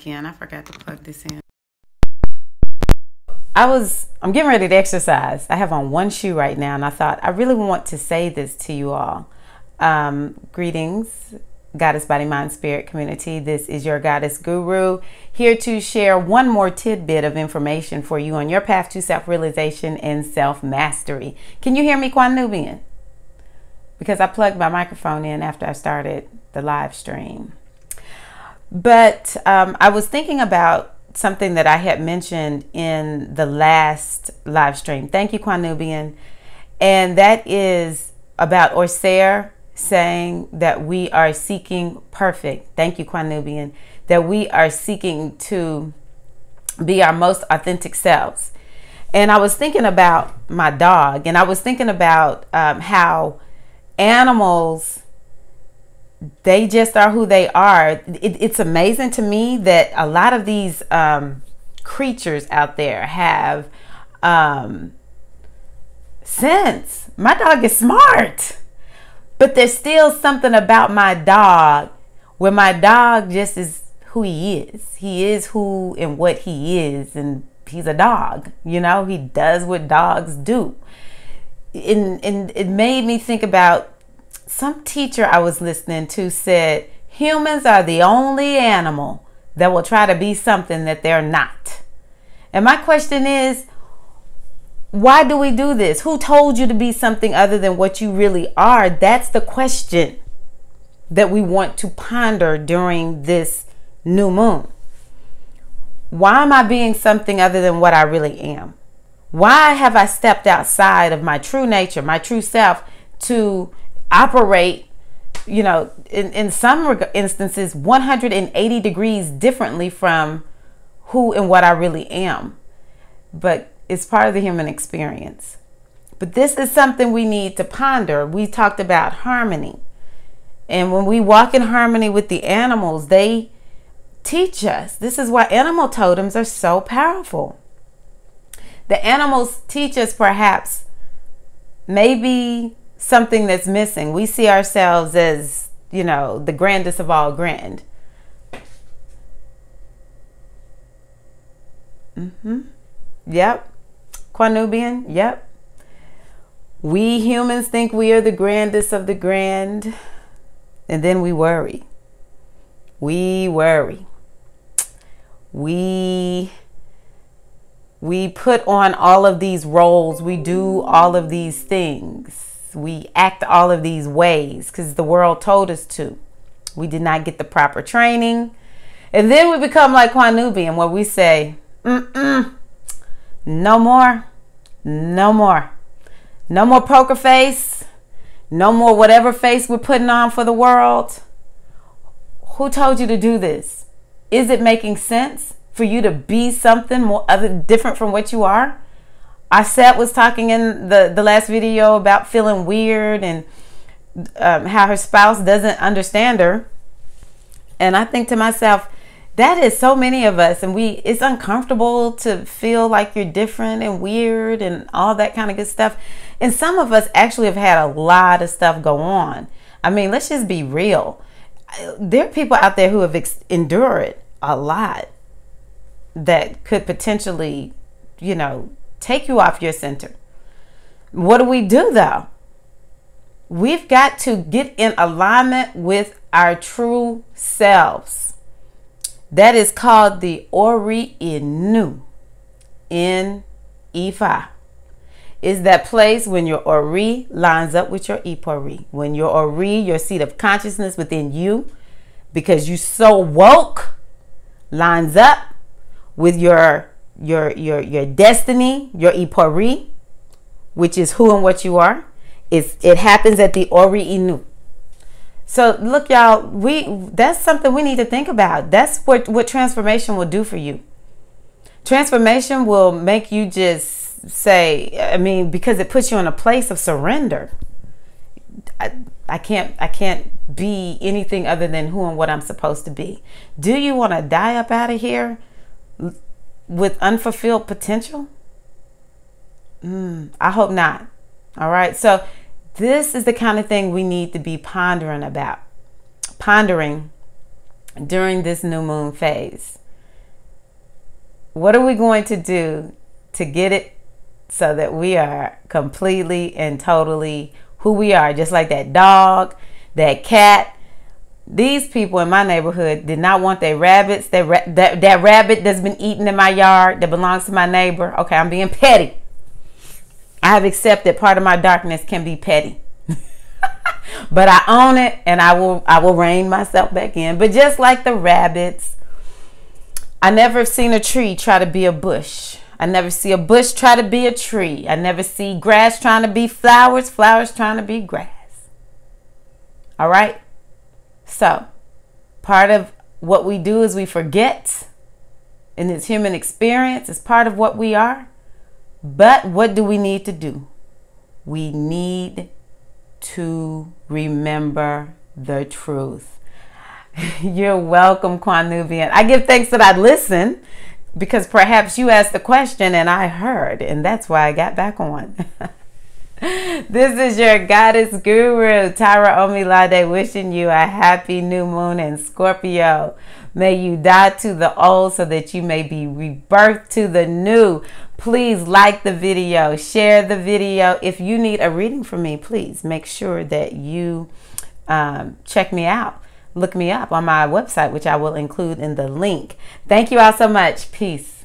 again. I forgot to plug this in. I'm getting ready to exercise. I have on one shoe right now, and I thought I really want to say this to you all. Greetings, Goddess Body Mind Spirit community. This is your Goddess Guru, here to share one more tidbit of information for you on your path to self-realization and self-mastery. Can you hear me, Nubian? Because I plugged my microphone in after I started the live stream. But I was thinking about something that I had mentioned in the last live stream. Thank you, Nubian. And that is about Orser saying that we are seeking perfect. Thank you, Nubian. That we are seeking to be our most authentic selves. And I was thinking about my dog, and I was thinking about how animals, they just are who they are. It's amazing to me that a lot of these creatures out there have sense. My dog is smart, but there's still something about my dog where my dog just is who he is. He is who and what he is, and he's a dog. You know, he does what dogs do. And it made me think about some teacher I was listening to said humans are the only animal that will try to be something that they're not. And my question is, why do we do this? Who told you to be something other than what you really are? That's the question that we want to ponder during this new moon. Why am I being something other than what I really am? Why have I stepped outside of my true nature, my true self, to operate, you know, in some instances 180 degrees differently from who and what I really am? But it's part of the human experience. But this is something we need to ponder. We talked about harmony, and when we walk in harmony with the animals, they teach us. This is why animal totems are so powerful. The animals teach us perhaps maybe something that's missing. We see ourselves as, you know, the grandest of all grand. Yep. Nubian, yep. We humans think we are the grandest of the grand, and then we worry. We worry. We put on all of these roles. We do all of these things. We act all of these ways because the world told us to. We did not get the proper training. And then we become like Nubian, where we say, no more, no more. No more poker face. No more whatever face we're putting on for the world. Who told you to do this? Is it making sense for you to be something different from what you are? Aset was talking in the last video about feeling weird and how her spouse doesn't understand her. And I think to myself, that is so many of us, and it's uncomfortable to feel like you're different and weird and all that kind of good stuff. And some of us actually have had a lot of stuff go on. I mean, let's just be real. There are people out there who have endured a lot that could potentially, you know, take you off your center. What do though? We've got to get in alignment with our true selves. That is called the Ori Inu in Ifa. Is that place when your Ori lines up with your Ipori. When your Ori, your seat of consciousness within you, because you so woke, lines up with your destiny, your Ipori, which is who and what you are. It happens at the Ori Inu. So look, y'all, that's something we need to think about. That's what transformation will do for you. Transformation will make you just say, I mean, because it puts you in a place of surrender. I can't be anything other than who and what I'm supposed to be. Do you want to die up out of here with unfulfilled potential? I hope not. All right. So this is the kind of thing we need to be pondering during this new moon phase. What are we going to do to get it so that we are completely and totally who we are? Just like that dog, that cat. These people in my neighborhood did not want their rabbits. That rabbit that's been eaten in my yard that belongs to my neighbor. Okay, I'm being petty. I have accepted part of my darkness can be petty. But I own it, and I will rein myself back in. But just like the rabbits, I never seen a tree try to be a bush. I never see a bush try to be a tree. I never see grass trying to be flowers, flowers trying to be grass. All right? So, part of what we do is we forget in this human experience. It's part of what we are. But what do we need to do? We need to remember the truth. You're welcome, Quanubian. I give thanks that I listened, because perhaps you asked the question and I heard, and that's why I got back on. This is your goddess guru, Tara Omilade, wishing you a happy new moon in Scorpio. May you die to the old so that you may be rebirthed to the new. Please like the video, share the video. If you need a reading from me, please make sure that you check me out. Look me up on my website, which I will include in the link. Thank you all so much. Peace.